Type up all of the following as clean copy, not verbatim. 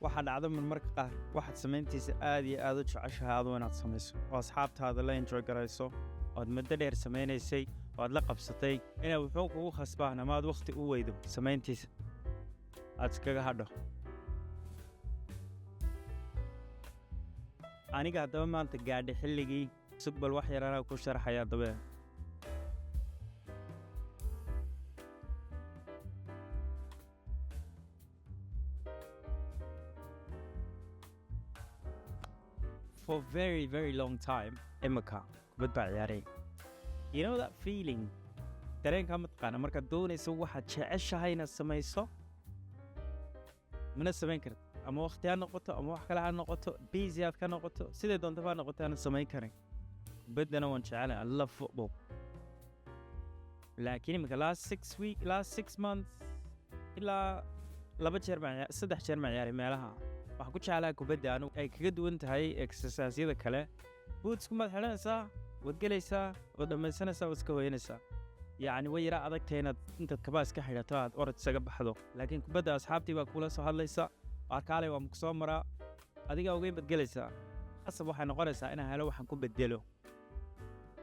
waxaa dhacda marmarka qaar waxaad samayntiisa aad iyo aad u jeceshahay adoo inaad samayso oo asxaabtaada la enjoy garayso ood muddo dheer samaynaysay oo aad la qabsatay inay wuxuu kugu khasbaan ama aad wakhti u weydo samayntiisa aad iskaga hadho. aniga haddaba maanta gaadhay xilligii sugbal wax yar anaa ku sharaxaya dabee. For very, very long time, imika kubad baa ciyaaray. You know that feeling? dareenkaa mataqaana markaad doonayso waxaad jeceshahay inaad samayso mana samayn kartid, ama waqti ha noqoto ama wax kale ha noqoto, busy aad ka noqoto, sidee doontaba ha noqoto aanad samayn karin. kubaddana waan jecelahay, I love football. laakiin imika last 6 months ilaa 3 jeer baan ciyaaray meelaha. waxaan ku jeclahay kubadda anigu ay kaga duwan tahay exercise-yada kale. boots kumaad xidhanaysaa, waad gelaysaa, waad dhammaysanaysaa, waad iska hooyanaysaa. yacni way yara adagtahay intaad kabaa iska xidhato aad orod isaga baxdo. laakiin kubadda asxaabtii baa kula soo hadlaysa, arkaalay waa maku soo maraa, adigaa ogeyn baad gelaysaa. qasab waxay noqonaysaa inaan helo waxaan ku bedelo.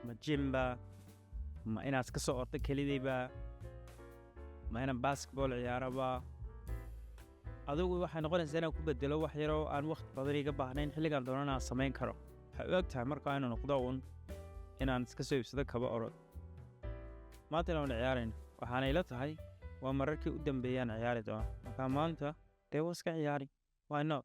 ma jimba, ma inaad iska soo orto kelidayba, ma inaan basketball ciyaaraba. adigu waxay noqonaysaa inaan ku bedelo wax yaroo aan waqti badan iga baahnayn xilligaan doonana aan samayn karo. waxay u eg tahay markaa inuu noqdo inaan iska soo iibsado kaba orod. maanta inaan ciyaarayn waxaana ila tahay waa mararkii u dambeeyaan ciyaari doona. markaa maanta dee waa iska ciyaari, why not?